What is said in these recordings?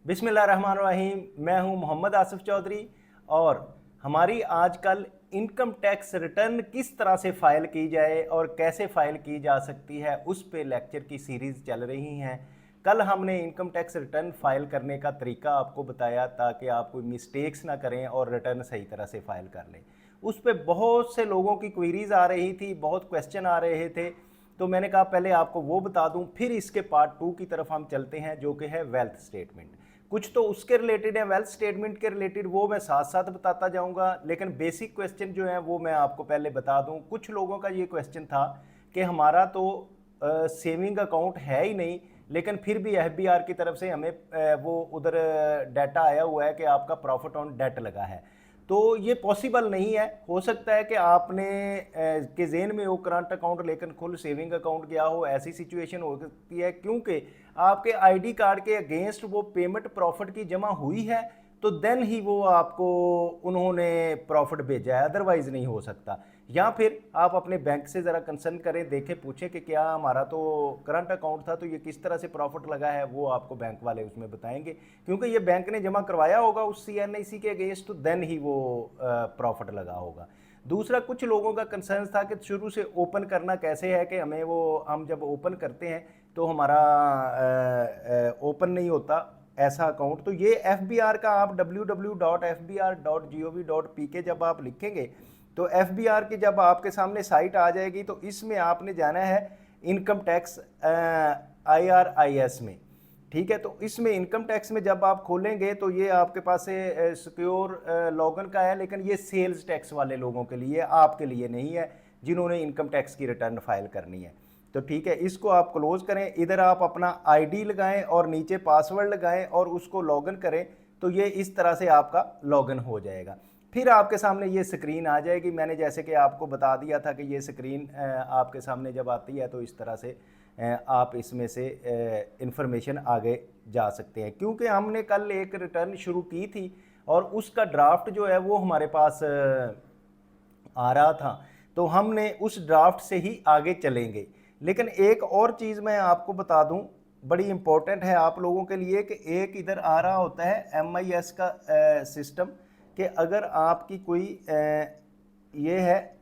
बिस्मिल्लाहिर्रहमानिर्रहीम। मैं हूं मोहम्मद आसिफ चौधरी और हमारी आजकल इनकम टैक्स रिटर्न किस तरह से फ़ाइल की जाए और कैसे फ़ाइल की जा सकती है उस पे लेक्चर की सीरीज़ चल रही हैं। कल हमने इनकम टैक्स रिटर्न फ़ाइल करने का तरीका आपको बताया ताकि आप कोई मिस्टेक्स ना करें और रिटर्न सही तरह से फ़ाइल कर लें। उस पर बहुत से लोगों की क्वेरीज़ आ रही थी, बहुत क्वेश्चन आ रहे थे, तो मैंने कहा पहले आपको वो बता दूं, फिर इसके पार्ट 2 की तरफ हम चलते हैं जो कि है वेल्थ स्टेटमेंट। कुछ तो उसके रिलेटेड है, वेल्थ स्टेटमेंट के रिलेटेड, वो मैं साथ साथ बताता जाऊंगा, लेकिन बेसिक क्वेश्चन जो है वो मैं आपको पहले बता दूं। कुछ लोगों का ये क्वेश्चन था कि हमारा तो सेविंग अकाउंट है ही नहीं, लेकिन फिर भी एफबीआर की तरफ से हमें वो उधर डाटा आया हुआ है कि आपका प्रॉफिट ऑन डेट लगा है। तो ये पॉसिबल नहीं है। हो सकता है कि आपने के जेन में हो करंट अकाउंट लेकिन खुद सेविंग अकाउंट गया हो, ऐसी सिचुएशन हो सकती है क्योंकि आपके आईडी कार्ड के अगेंस्ट वो पेमेंट प्रॉफिट की जमा हुई है, तो देन ही वो आपको उन्होंने प्रॉफिट भेजा है, अदरवाइज नहीं हो सकता। या फिर आप अपने बैंक से ज़रा कंसर्न करें, देखें, पूछें कि क्या हमारा तो करंट अकाउंट था तो ये किस तरह से प्रॉफिट लगा है, वो आपको बैंक वाले उसमें बताएंगे, क्योंकि ये बैंक ने जमा करवाया होगा उस सीएनआईसी के अगेंस्ट, तो देन ही वो प्रॉफिट लगा होगा। दूसरा, कुछ लोगों का कंसर्न था कि शुरू से ओपन करना कैसे है, कि हमें वो हम जब ओपन करते हैं तो हमारा ओपन नहीं होता ऐसा अकाउंट। तो ये एफबीआर का आप www.fbr.gov.pk जब आप लिखेंगे तो एफबीआर की जब आपके सामने साइट आ जाएगी, तो इसमें आपने जाना है इनकम टैक्स IRIS में। ठीक है, तो इसमें इनकम टैक्स में जब आप खोलेंगे तो ये आपके पास से सिक्योर लॉगिन का है, लेकिन ये सेल्स टैक्स वाले लोगों के लिए, आपके लिए नहीं है जिन्होंने इनकम टैक्स की रिटर्न फाइल करनी है। तो ठीक है, इसको आप क्लोज करें। इधर आप अपना आईडी लगाएं और नीचे पासवर्ड लगाएं और उसको लॉगिन करें, तो ये इस तरह से आपका लॉगिन हो जाएगा। फिर आपके सामने ये स्क्रीन आ जाएगी। मैंने जैसे कि आपको बता दिया था कि ये स्क्रीन आपके सामने जब आती है तो इस तरह से आप इसमें से इंफॉर्मेशन आगे जा सकते हैं। क्योंकि हमने कल एक रिटर्न शुरू की थी और उसका ड्राफ्ट जो है वो हमारे पास आ रहा था, तो हमने उस ड्राफ्ट से ही आगे चलेंगे। लेकिन एक और चीज़ मैं आपको बता दूं, बड़ी इंपॉर्टेंट है आप लोगों के लिए, कि एक इधर आ रहा होता है MIS का सिस्टम, कि अगर आपकी कोई ये है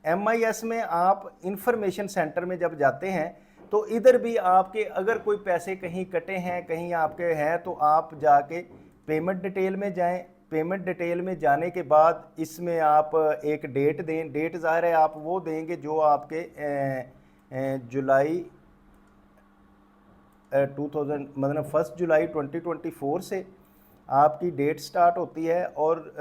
MIS में आप इंफॉर्मेशन सेंटर में जब जाते हैं तो इधर भी आपके अगर कोई पैसे कहीं कटे हैं, कहीं आपके हैं, तो आप जाके पेमेंट डिटेल में जाएं। पेमेंट डिटेल में जाने के बाद इसमें आप एक डेट दें। डेट ज़ाहिर है आप वो देंगे जो आपके जुलाई 2000 मतलब 1 जुलाई 2024 से आपकी डेट स्टार्ट होती है और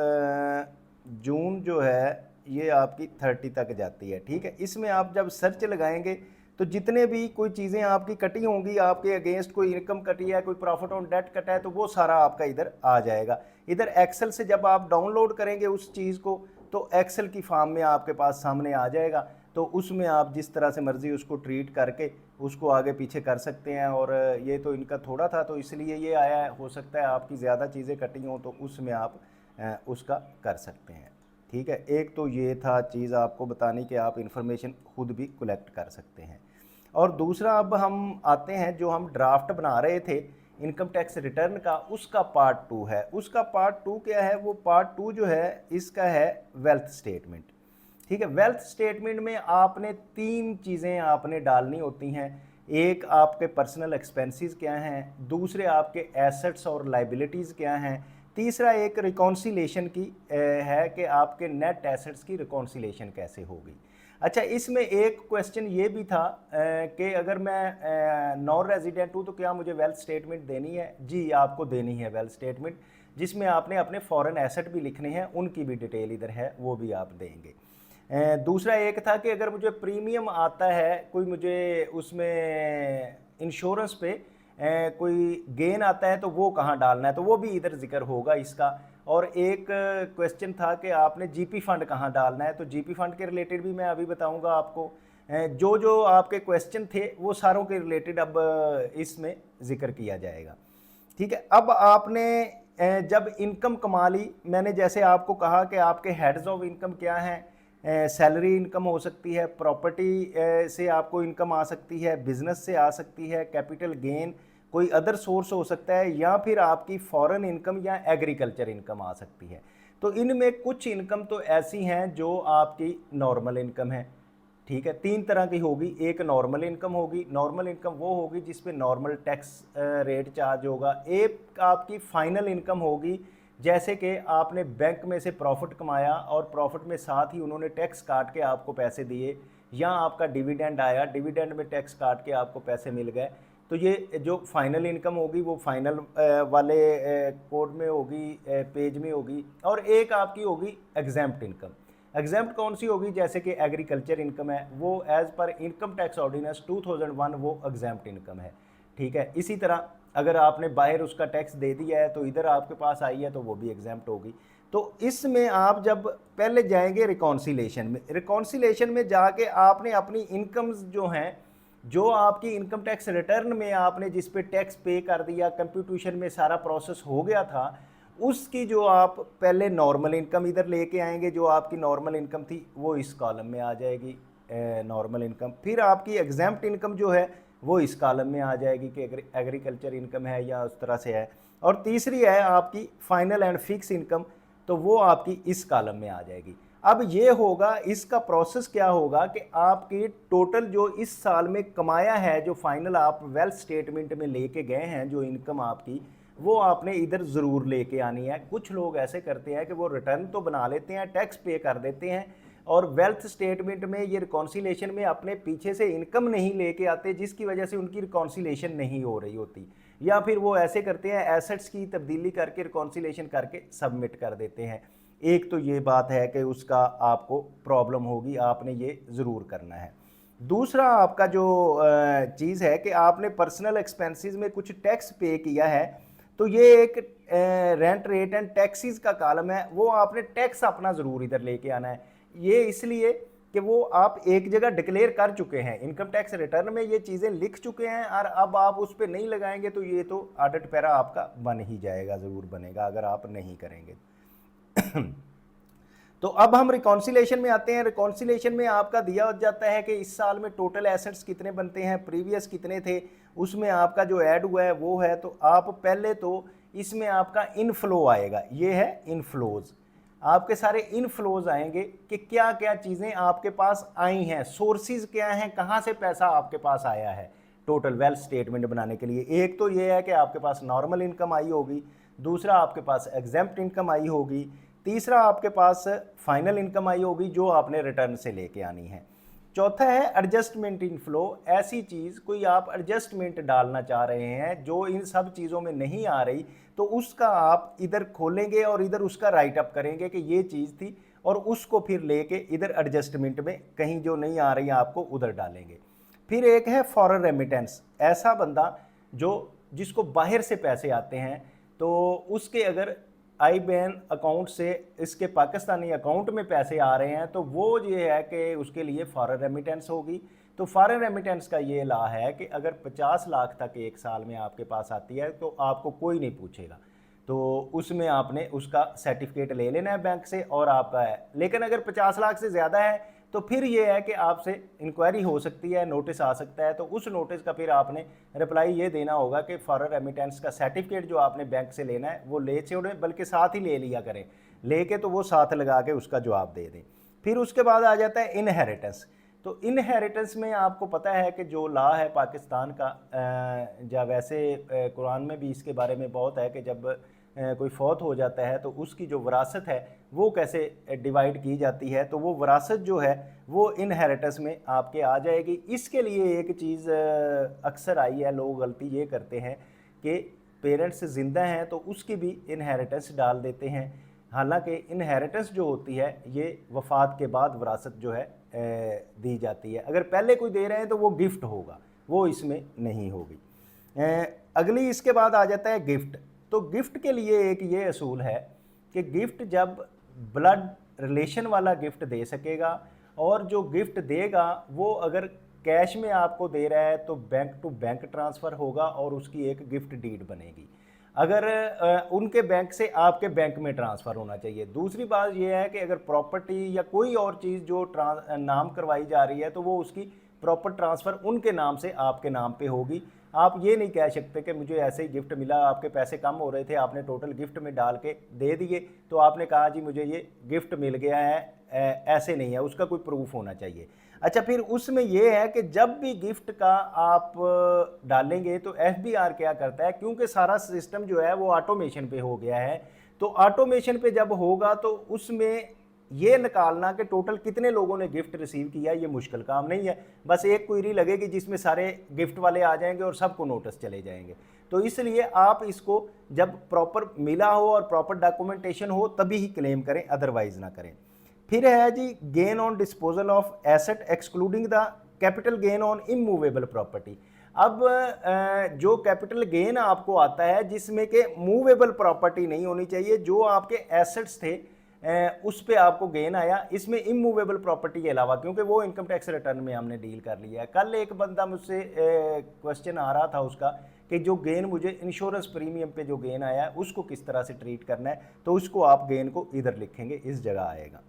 जून जो है ये आपकी 30 तक जाती है। ठीक है, इसमें आप जब सर्च लगाएंगे तो जितने भी कोई चीज़ें आपकी कटी होंगी, आपके अगेंस्ट कोई इनकम कटी है, कोई प्रॉफिट ऑन डेट कटा है, तो वो सारा आपका इधर आ जाएगा। इधर एक्सेल से जब आप डाउनलोड करेंगे उस चीज़ को, तो एक्सेल की फॉर्म में आपके पास सामने आ जाएगा। तो उसमें आप जिस तरह से मर्जी उसको ट्रीट करके उसको आगे पीछे कर सकते हैं। और ये तो इनका थोड़ा था तो इसलिए ये आया है, हो सकता है आपकी ज़्यादा चीज़ें कटी हों तो उसमें आप उसका कर सकते हैं। ठीक है, एक तो ये था चीज़ आपको बताने कि आप इंफॉर्मेशन खुद भी कलेक्ट कर सकते हैं। और दूसरा, अब हम आते हैं जो हम ड्राफ्ट बना रहे थे इनकम टैक्स रिटर्न का, उसका पार्ट 2 है। उसका पार्ट 2 क्या है? वो पार्ट 2 जो है इसका है वेल्थ स्टेटमेंट। ठीक है, वेल्थ स्टेटमेंट में आपने 3 चीज़ें आपने डालनी होती हैं। एक, आपके पर्सनल एक्सपेंसेस क्या हैं, दूसरे आपके एसेट्स और लाइबिलिटीज़ क्या हैं, तीसरा एक रिकॉन्सिलेशन की है कि आपके नेट एसेट्स की रिकॉन्सिलेशन कैसे होगी। अच्छा, इसमें एक क्वेश्चन ये भी था कि अगर मैं नॉन रेजिडेंट हूँ तो क्या मुझे वेल्थ स्टेटमेंट देनी है? जी, आपको देनी है वेल्थ स्टेटमेंट, जिसमें आपने अपने फॉरेन एसेट भी लिखने हैं, उनकी भी डिटेल इधर है, वो भी आप देंगे। दूसरा एक था कि अगर मुझे प्रीमियम आता है, कोई मुझे उसमें इंश्योरेंस पे कोई गेन आता है, तो वो कहाँ डालना है, तो वो भी इधर जिक्र होगा इसका। और एक क्वेश्चन था कि आपने जीपी फंड कहाँ डालना है, तो जीपी फंड के रिलेटेड भी मैं अभी बताऊंगा आपको। जो जो आपके क्वेश्चन थे वो सारों के रिलेटेड अब इसमें जिक्र किया जाएगा। ठीक है, अब आपने जब इनकम कमा ली, मैंने जैसे आपको कहा कि आपके हेड्स ऑफ इनकम क्या हैं। सैलरी इनकम हो सकती है, प्रॉपर्टी से आपको इनकम आ सकती है, बिजनेस से आ सकती है, कैपिटल गेन, कोई अदर सोर्स हो सकता है, या फिर आपकी फॉरेन इनकम या एग्रीकल्चर इनकम आ सकती है। तो इनमें कुछ इनकम तो ऐसी हैं जो आपकी नॉर्मल इनकम है, ठीक है। 3 तरह की होगी। एक नॉर्मल इनकम होगी, नॉर्मल इनकम वो होगी जिस पे नॉर्मल टैक्स रेट चार्ज होगा। एक आपकी फाइनल इनकम होगी, जैसे कि आपने बैंक में से प्रॉफिट कमाया और प्रॉफिट में साथ ही उन्होंने टैक्स काट के आपको पैसे दिए, या आपका डिविडेंड आया, डिविडेंड में टैक्स काट के आपको पैसे मिल गए। तो ये जो फाइनल इनकम होगी वो फाइनल वाले कोड में होगी, पेज में होगी। और एक आपकी होगी एग्जैम्प्ट इनकम। एग्जैम्प्ट कौन सी होगी? जैसे कि एग्रीकल्चर इनकम है, वो as per income tax ordinance 2001 वो एग्जैम्प्ट इनकम है, ठीक है। इसी तरह अगर आपने बाहर उसका टैक्स दे दिया है तो इधर आपके पास आई है तो वो भी एग्जैम्प्ट होगी। तो इसमें आप जब पहले जाएंगे रिकॉन्सिलेशन में, रिकॉन्सिलेशन में जाके आपने अपनी इनकम्स जो हैं, जो आपकी इनकम टैक्स रिटर्न में आपने जिस पे टैक्स पे कर दिया, कंप्यूटेशन में सारा प्रोसेस हो गया था, उसकी जो आप पहले नॉर्मल इनकम इधर लेके आएंगे, जो आपकी नॉर्मल इनकम थी वो इस कॉलम में आ जाएगी, नॉर्मल इनकम। फिर आपकी एग्जैम्प्ट इनकम जो है वो इस कॉलम में आ जाएगी कि एग्रीकल्चर इनकम है या उस तरह से है। और तीसरी है आपकी फाइनल एंड फिक्स इनकम, तो वो आपकी इस कॉलम में आ जाएगी। अब ये होगा, इसका प्रोसेस क्या होगा कि आपकी टोटल जो इस साल में कमाया है, जो फाइनल आप वेल्थ स्टेटमेंट में लेके गए हैं जो इनकम आपकी, वो आपने इधर ज़रूर लेके आनी है। कुछ लोग ऐसे करते हैं कि वो रिटर्न तो बना लेते हैं, टैक्स पे कर देते हैं, और वेल्थ स्टेटमेंट में ये रिकॉन्सिलेशन में अपने पीछे से इनकम नहीं लेके आते, जिसकी वजह से उनकी रिकॉन्सिलेशन नहीं हो रही होती। या फिर वो ऐसे करते हैं, एसेट्स की तब्दीली करके रिकॉन्सिलेशन करके सबमिट कर देते हैं। एक तो ये बात है कि उसका आपको प्रॉब्लम होगी, आपने ये ज़रूर करना है। दूसरा आपका जो चीज़ है कि आपने पर्सनल एक्सपेंसेस में कुछ टैक्स पे किया है, तो ये एक रेंट रेट एंड टैक्सेस का कॉलम है, वो आपने टैक्स अपना ज़रूर इधर लेके आना है। ये इसलिए कि वो आप एक जगह डिक्लेयर कर चुके हैं, इनकम टैक्स रिटर्न में ये चीज़ें लिख चुके हैं, और अब आप उस पर नहीं लगाएंगे तो ये तो ऑडिट पैरा आपका बन ही जाएगा, ज़रूर बनेगा अगर आप नहीं करेंगे। तो अब हम रिकॉन्सिलेशन में आते हैं। रिकॉन्सिलेशन में आपका दिया जाता है कि इस साल में टोटल एसेट्स कितने बनते हैं, प्रीवियस कितने थे, उसमें आपका जो ऐड हुआ है वो है। तो आप पहले तो इसमें आपका इनफ्लो आएगा, ये है इनफ्लोज। आपके सारे इनफ्लोज आएंगे कि क्या क्या चीज़ें आपके पास आई हैं, सोर्सेज क्या हैं, कहाँ से पैसा आपके पास आया है टोटल वेल्थ स्टेटमेंट बनाने के लिए। एक तो ये है कि आपके पास नॉर्मल इनकम आई होगी, दूसरा आपके पास एग्जेम्प्ट इनकम आई होगी, तीसरा आपके पास फाइनल इनकम आई होगी जो आपने रिटर्न से लेके आनी है। चौथा है एडजस्टमेंट इनफ्लो, ऐसी चीज़ कोई आप एडजस्टमेंट डालना चाह रहे हैं जो इन सब चीज़ों में नहीं आ रही, तो उसका आप इधर खोलेंगे और इधर उसका राइट अप करेंगे कि ये चीज़ थी, और उसको फिर लेके इधर एडजस्टमेंट में कहीं जो नहीं आ रही आपको उधर डालेंगे। फिर एक है फॉरेन रेमिटेंस, ऐसा बंदा जो जिसको बाहर से पैसे आते हैं, तो उसके अगर आई बैन अकाउंट से इसके पाकिस्तानी अकाउंट में पैसे आ रहे हैं, तो वो ये है कि उसके लिए फॉरेन रेमिटेंस होगी। तो फॉरेन रेमिटेंस का ये लॉ है कि अगर 50 लाख तक एक साल में आपके पास आती है तो आपको कोई नहीं पूछेगा, तो उसमें आपने उसका सर्टिफिकेट ले लेना है बैंक से और आपका है। लेकिन अगर 50 लाख से ज़्यादा है तो फिर ये है कि आपसे इंक्वायरी हो सकती है, नोटिस आ सकता है, तो उस नोटिस का फिर आपने रिप्लाई ये देना होगा कि फॉरेन रेमिटेंस का सर्टिफिकेट जो आपने बैंक से लेना है वो ले छोड़े, बल्कि साथ ही ले लिया करें, लेके तो वो साथ लगा के उसका जवाब दे दें। फिर उसके बाद आ जाता है इनहेरिटेंस। तो इनहेरिटेंस में आपको पता है कि जो लॉ है पाकिस्तान का, या वैसे कुरान में भी इसके बारे में बहुत है कि जब कोई फौत हो जाता है तो उसकी जो विरासत है वो कैसे डिवाइड की जाती है, तो वो विरासत जो है वो इनहेरिटेंस में आपके आ जाएगी। इसके लिए एक चीज़ अक्सर आई है, लोग गलती ये करते हैं कि पेरेंट्स ज़िंदा हैं तो उसकी भी इनहेरिटेंस डाल देते हैं। हालांकि इनहेरिटेंस जो होती है ये वफ़ात के बाद विरासत जो है दी जाती है। अगर पहले कोई दे रहे हैं तो वो गिफ्ट होगा, वो इसमें नहीं होगी। अगली इसके बाद आ जाता है गिफ्ट। तो गिफ्ट के लिए एक ये असूल है कि गिफ्ट जब ब्लड रिलेशन वाला गिफ्ट दे सकेगा, और जो गिफ्ट देगा वो अगर कैश में आपको दे रहा है तो बैंक टू बैंक ट्रांसफ़र होगा और उसकी एक गिफ्ट डीड बनेगी। अगर उनके बैंक से आपके बैंक में ट्रांसफ़र होना चाहिए। दूसरी बात यह है कि अगर प्रॉपर्टी या कोई और चीज़ जो नाम करवाई जा रही है तो वो उसकी प्रॉपर ट्रांसफ़र उनके नाम से आपके नाम पे होगी। आप ये नहीं कह सकते कि मुझे ऐसे ही गिफ्ट मिला, आपके पैसे कम हो रहे थे, आपने टोटल गिफ्ट में डाल के दे दिए तो आपने कहा जी मुझे ये गिफ्ट मिल गया है, ऐसे नहीं है, उसका कोई प्रूफ होना चाहिए। अच्छा, फिर उसमें यह है कि जब भी गिफ्ट का आप डालेंगे तो एफबीआर क्या करता है, क्योंकि सारा सिस्टम जो है वो ऑटोमेशन पे हो गया है, तो ऑटोमेशन पे जब होगा तो उसमें ये निकालना कि टोटल कितने लोगों ने गिफ्ट रिसीव किया ये मुश्किल काम नहीं है। बस एक क्वेरी लगेगी जिसमें सारे गिफ्ट वाले आ जाएंगे और सबको नोटिस चले जाएंगे। तो इसलिए आप इसको जब प्रॉपर मिला हो और प्रॉपर डॉक्यूमेंटेशन हो तभी ही क्लेम करें, अदरवाइज ना करें। फिर है G gain on disposal of asset excluding the capital gain on immovable property. अब जो कैपिटल गेन आपको आता है जिसमें के मूवेबल प्रॉपर्टी नहीं होनी चाहिए, जो आपके एसेट्स थे उस पे आपको गेन आया, इसमें इमूवेबल प्रॉपर्टी के अलावा, क्योंकि वो इनकम टैक्स रिटर्न में हमने डील कर लिया है। कल एक बंदा मुझसे क्वेश्चन आ रहा था उसका कि जो गेन मुझे इंश्योरेंस प्रीमियम पे जो गेन आया है उसको किस तरह से ट्रीट करना है, तो उसको आप गेन को इधर लिखेंगे, इस जगह आएगा।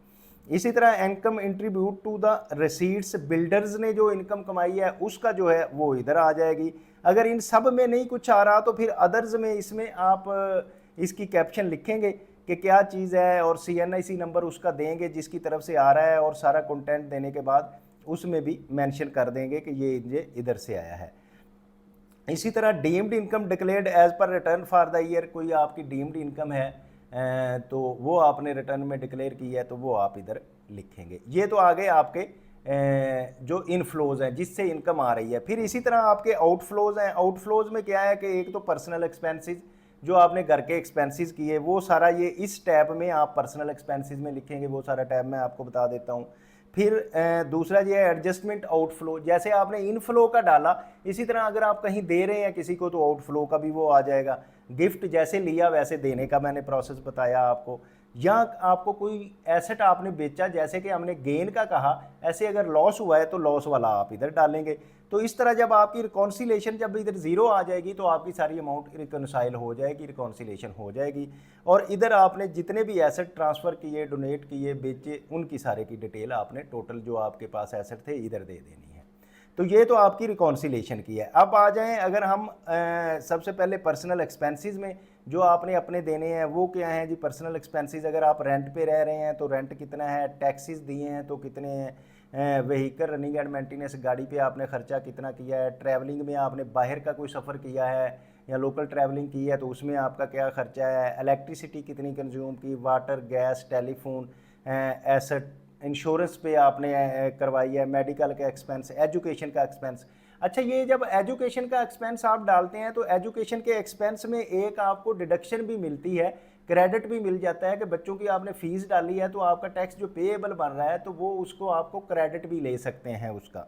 इसी तरह income attributable to the receipts, builders ने जो इनकम कमाई है उसका जो है वो इधर आ जाएगी। अगर इन सब में नहीं कुछ आ रहा तो फिर अदर्स में इसमें आप इसकी कैप्शन लिखेंगे कि क्या चीज़ है और CNIC नंबर उसका देंगे जिसकी तरफ से आ रहा है, और सारा कंटेंट देने के बाद उसमें भी मेंशन कर देंगे कि ये इधर से आया है। इसी तरह deemed income declared as per return for the year, कोई आपकी डीम्ड इनकम है तो वो आपने रिटर्न में डिक्लेयर की है तो वो आप इधर लिखेंगे। ये तो आगे आपके जो इनफ्लोज हैं जिससे इनकम आ रही है। फिर इसी तरह आपके आउटफ्लोज हैं। आउटफ्लोज में क्या है कि एक तो पर्सनल एक्सपेंसेस, जो आपने घर के एक्सपेंसेस किए वो सारा ये इस टैब में आप पर्सनल एक्सपेंसेस में लिखेंगे, वो सारा टैब मैं आपको बता देता हूँ। फिर दूसरा ये एडजस्टमेंट आउटफ्लो, जैसे आपने इनफ्लो का डाला इसी तरह अगर आप कहीं दे रहे हैं किसी को तो आउटफ्लो का भी वो आ जाएगा। गिफ्ट जैसे लिया वैसे देने का मैंने प्रोसेस बताया आपको। या आपको कोई एसेट आपने बेचा, जैसे कि हमने गेन का कहा, ऐसे अगर लॉस हुआ है तो लॉस वाला आप इधर डालेंगे। तो इस तरह जब आपकी रिकॉन्सिलेशन जब इधर जीरो आ जाएगी तो आपकी सारी अमाउंट रिकॉन्साइल हो जाएगी, रिकॉन्सिलेशन हो जाएगी। और इधर आपने जितने भी एसेट ट्रांसफ़र किए, डोनेट किए, बेचे, उनकी सारे की डिटेल आपने टोटल जो आपके पास एसेट थे इधर दे देनी है। तो ये तो आपकी रिकॉन्सिलेशन की है। अब आ जाएं अगर हम सबसे पहले पर्सनल एक्सपेंसेस में जो आपने अपने देने हैं वो क्या हैं जी। पर्सनल एक्सपेंसेस, अगर आप रेंट पे रह रहे हैं तो रेंट कितना है, टैक्सेस दिए हैं तो कितने हैं, व्हीकल रनिंग एंड मेंटेनेंस, गाड़ी पे आपने खर्चा कितना किया है, ट्रैवलिंग में आपने बाहर का कोई सफ़र किया है या लोकल ट्रैवलिंग की है तो उसमें आपका क्या खर्चा है, इलेक्ट्रिसिटी कितनी कंज्यूम की, water, gas, telephone, asset, insurance पे आपने करवाई है, मेडिकल का एक्सपेंस, एजुकेशन का एक्सपेंस। अच्छा, ये जब एजुकेशन का एक्सपेंस आप डालते हैं तो एजुकेशन के एक्सपेंस में एक आपको डिडक्शन भी मिलती है, क्रेडिट भी मिल जाता है कि बच्चों की आपने फ़ीस डाली है तो आपका टैक्स जो पेएबल बन रहा है तो वो उसको आपको क्रेडिट भी ले सकते हैं उसका।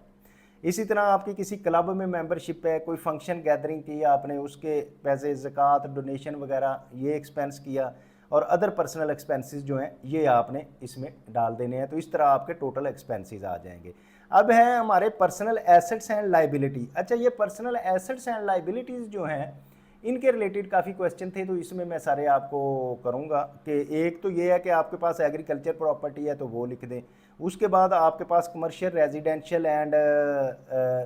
इसी तरह आपकी किसी क्लब में मेंबरशिप है, कोई फंक्शन गैदरिंग की आपने, उसके पैसे, ज़कात, डोनेशन वगैरह ये एक्सपेंस किया, और अदर पर्सनल एक्सपेंसेस जो हैं ये आपने इसमें डाल देने हैं। तो इस तरह आपके टोटल एक्सपेंसेस आ जाएंगे। अब हैं हमारे पर्सनल एसेट्स एंड लाइबिलिटी। अच्छा, ये पर्सनल एसेट्स एंड लाइबिलिटीज़ जो हैं इनके रिलेटेड काफ़ी क्वेश्चन थे तो इसमें मैं सारे आपको करूँगा कि एक तो ये है कि आपके पास एग्रीकल्चर प्रॉपर्टी है तो वो लिख दें। उसके बाद आपके पास commercial, residential and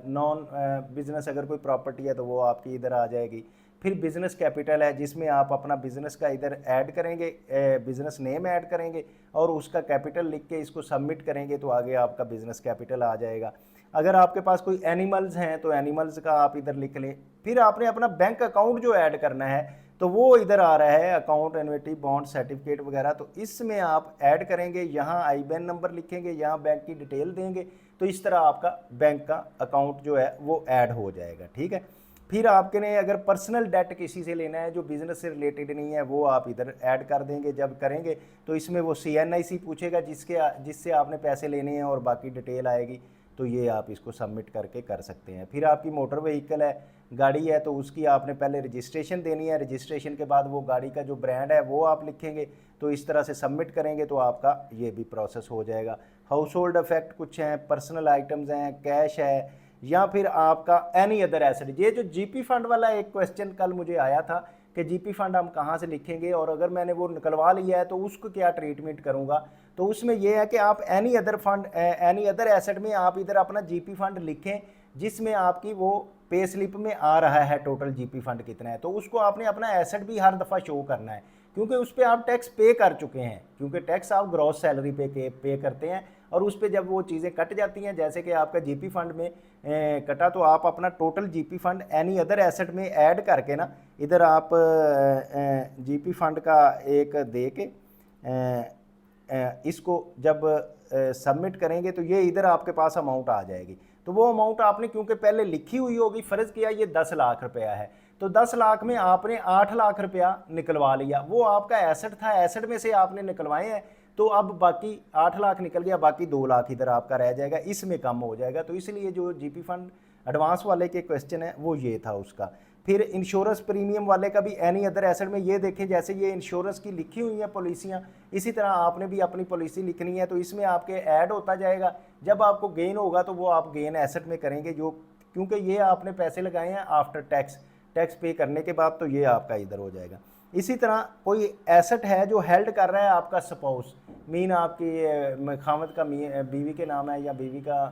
non business अगर कोई प्रॉपर्टी है तो वो आपकी इधर आ जाएगी। फिर बिज़नेस कैपिटल है जिसमें आप अपना बिज़नेस का इधर ऐड करेंगे, बिज़नेस नेम ऐड करेंगे और उसका कैपिटल लिख के इसको सबमिट करेंगे तो आगे आपका बिज़नेस कैपिटल आ जाएगा। अगर आपके पास कोई एनिमल्स हैं तो एनिमल्स का आप इधर लिख लें। फिर आपने अपना बैंक अकाउंट जो ऐड करना है तो वो इधर आ रहा है, अकाउंट, एन्युटी, बॉन्ड, सर्टिफिकेट वगैरह, तो इसमें आप ऐड करेंगे। यहाँ IBAN नंबर लिखेंगे, यहाँ बैंक की डिटेल देंगे, तो इस तरह आपका बैंक का अकाउंट जो है वो ऐड हो जाएगा। ठीक है। फिर आपके ने अगर पर्सनल डेट किसी से लेना है जो बिज़नेस से रिलेटेड नहीं है वो आप इधर ऐड कर देंगे। जब करेंगे तो इसमें वो CNIC पूछेगा जिससे आपने पैसे लेने हैं और बाकी डिटेल आएगी, तो ये आप इसको सबमिट करके कर सकते हैं। फिर आपकी मोटर व्हीकल है, गाड़ी है, तो उसकी आपने पहले रजिस्ट्रेशन देनी है। रजिस्ट्रेशन के बाद वो गाड़ी का जो ब्रांड है वो आप लिखेंगे, तो इस तरह से सबमिट करेंगे तो आपका ये भी प्रोसेस हो जाएगा। हाउस होल्ड इफेक्ट कुछ हैं, पर्सनल आइटम्स हैं, कैश है, या फिर आपका एनी अदर एसेट। ये जो GP फंड वाला एक क्वेश्चन कल मुझे आया था कि GP फंड हम कहाँ से लिखेंगे और अगर मैंने वो निकलवा लिया है तो उसको क्या ट्रीटमेंट करूँगा, तो उसमें यह है कि आप any other fund, any other asset में आप इधर अपना GP फंड लिखें जिसमें आपकी वो पे स्लिप में आ रहा है टोटल जीपी फंड कितना है, तो उसको आपने अपना एसेट भी हर दफ़ा शो करना है, क्योंकि उस पर आप टैक्स पे कर चुके हैं, क्योंकि टैक्स आप ग्रॉस सैलरी पे करते हैं, और उस पर जब वो चीज़ें कट जाती हैं, जैसे कि आपका जीपी फंड में कटा, तो आप अपना total GP fund any other asset में ऐड करके ना, इधर आप जीपी फंड का एक दे के इसको जब सबमिट करेंगे तो ये इधर आपके पास अमाउंट आ जाएगी। तो वो अमाउंट आपने क्योंकि पहले लिखी हुई होगी, फ़र्ज़ किया ये 10 लाख रुपया है, तो 10 लाख में आपने 8 लाख रुपया निकलवा लिया, वो आपका एसेट था, एसेट में से आपने निकलवाए हैं, तो अब बाकी 8 लाख निकल गया, बाकी 2 लाख इधर आपका रह जाएगा, इसमें कम हो जाएगा। तो इसलिए जो जीपी फंड एडवांस वाले के क्वेश्चन है वो ये था उसका। फिर इंश्योरेंस प्रीमियम वाले का भी एनी अदर एसेट में ये देखें, जैसे ये इंश्योरेंस की लिखी हुई हैं पॉलिसियाँ, इसी तरह आपने भी अपनी पॉलिसी लिखनी है, तो इसमें आपके ऐड होता जाएगा। जब आपको गेन होगा तो वो आप गेन एसेट में करेंगे, जो क्योंकि ये आपने पैसे लगाए हैं आफ्टर टैक्स, टैक्स पे करने के बाद, तो ये आपका इधर हो जाएगा। इसी तरह कोई एसेट है जो हेल्ड कर रहा है आपका स्पाउस, मीन आपकी खामद का बीवी के नाम है या बीवी का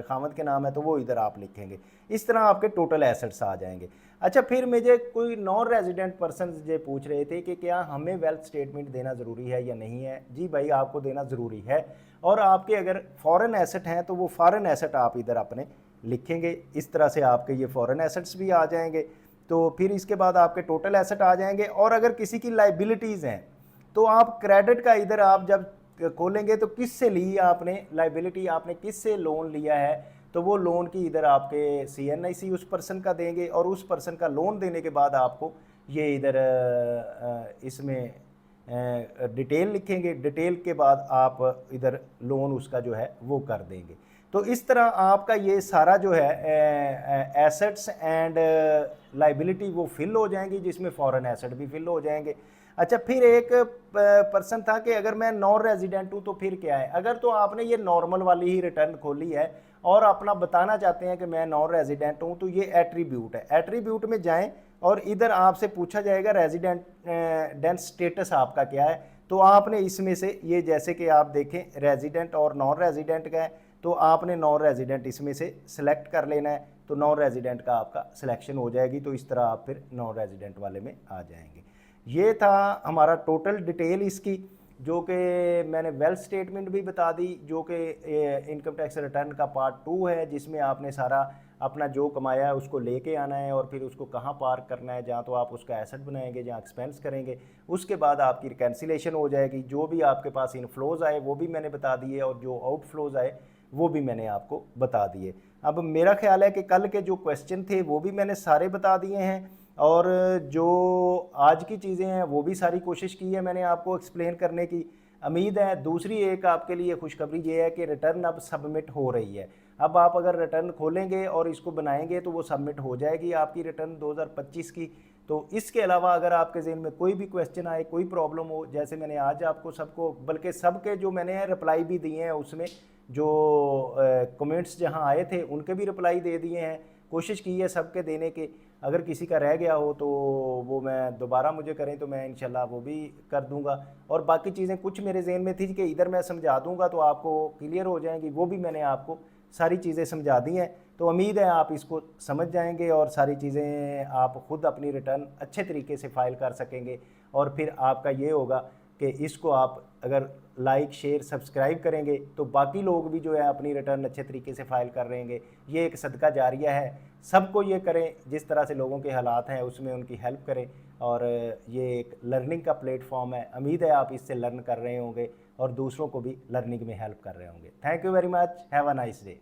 खामद के नाम है, तो वो इधर आप लिखेंगे। इस तरह आपके टोटल एसेट्स आ जाएंगे। अच्छा, फिर मुझे कोई नॉन रेजिडेंट पर्सन ये पूछ रहे थे कि क्या हमें वेल्थ स्टेटमेंट देना ज़रूरी है या नहीं है। जी भाई, आपको देना ज़रूरी है, और आपके अगर फॉरेन एसेट हैं तो वो फॉरेन एसेट आप इधर अपने लिखेंगे। इस तरह से आपके ये फॉरेन एसेट्स भी आ जाएंगे। तो फिर इसके बाद आपके टोटल एसेट आ जाएंगे। और अगर किसी की लाइबिलिटीज़ हैं तो आप क्रेडिट का इधर आप जब खोलेंगे तो किससे ली आपने लाइबिलिटी, आपने किससे लोन लिया है, तो वो लोन की इधर आपके CNIC उस पर्सन का देंगे, और उस पर्सन का लोन देने के बाद आपको ये इधर इसमें डिटेल लिखेंगे। डिटेल के बाद आप इधर लोन उसका जो है वो कर देंगे। तो इस तरह आपका ये सारा जो है एसेट्स एंड लाइबिलिटी वो फिल हो जाएंगी, जिसमें फॉरेन एसेट भी फिल हो जाएंगे। अच्छा, फिर एक पर्सन था कि अगर मैं नॉन रेजिडेंट हूँ तो फिर क्या है। अगर तो आपने ये नॉर्मल वाली ही रिटर्न खोली है और अपना बताना चाहते हैं कि मैं नॉन रेजिडेंट हूँ, तो ये एट्रीब्यूट है। एट्रीब्यूट में जाएं और इधर आपसे पूछा जाएगा रेजिडेंट स्टेटस आपका क्या है, तो आपने इसमें से ये, जैसे कि आप देखें रेजिडेंट और नॉन रेजिडेंट का है, तो आपने नॉन रेजिडेंट इसमें से सिलेक्ट कर लेना है, तो नॉन रेजिडेंट का आपका सिलेक्शन हो जाएगी। तो इस तरह आप फिर नॉन रेजिडेंट वाले में आ जाएंगे। ये था हमारा टोटल डिटेल इसकी, जो कि मैंने वेल्थ स्टेटमेंट भी बता दी, जो कि इनकम टैक्स रिटर्न का पार्ट 2 है, जिसमें आपने सारा अपना जो कमाया है उसको लेके आना है, और फिर उसको कहाँ पार्क करना है, जहाँ तो आप उसका एसेट बनाएंगे, जहाँ एक्सपेंस करेंगे, उसके बाद आपकी रिकैंसिलेशन हो जाएगी। जो भी आपके पास इनफ्लोज आए वो भी मैंने बता दिए, और जो आउटफ्लोज आए वो भी मैंने आपको बता दिए। अब मेरा ख्याल है कि कल के जो क्वेश्चन थे वो भी मैंने सारे बता दिए हैं, और जो आज की चीज़ें हैं वो भी सारी कोशिश की है मैंने आपको एक्सप्लेन करने की। उम्मीद है दूसरी एक आपके लिए खुशखबरी ये है कि रिटर्न अब सबमिट हो रही है। अब आप अगर रिटर्न खोलेंगे और इसको बनाएंगे तो वो सबमिट हो जाएगी आपकी रिटर्न 2025 की। तो इसके अलावा अगर आपके ज़हन में कोई भी क्वेश्चन आए, कोई प्रॉब्लम हो, जैसे मैंने आज आपको सबको, बल्कि सबके जो मैंने रिप्लाई भी दिए हैं, उसमें जो कमेंट्स जहां आए थे उनके भी रिप्लाई दे दिए हैं, कोशिश की है सबके देने के। अगर किसी का रह गया हो तो वो मैं दोबारा मुझे करें तो मैं इंशाल्लाह वो भी कर दूंगा। और बाकी चीज़ें कुछ मेरे जहन में थी कि इधर मैं समझा दूंगा तो आपको क्लियर हो जाएंगी, वो भी मैंने आपको सारी चीज़ें समझा दी हैं। तो उम्मीद है आप इसको समझ जाएंगे और सारी चीज़ें आप ख़ुद अपनी रिटर्न अच्छे तरीके से फ़ाइल कर सकेंगे। और फिर आपका ये होगा कि इसको आप अगर लाइक शेयर सब्सक्राइब करेंगे तो बाकी लोग भी जो है अपनी रिटर्न अच्छे तरीके से फ़ाइल कर रहेंगे। ये एक सदका जारिया है, सबको ये करें, जिस तरह से लोगों के हालात हैं उसमें उनकी हेल्प करें। और ये एक लर्निंग का प्लेटफॉर्म है, उम्मीद है आप इससे लर्न कर रहे होंगे और दूसरों को भी लर्निंग में हेल्प कर रहे होंगे। Thank you very much, have a nice day.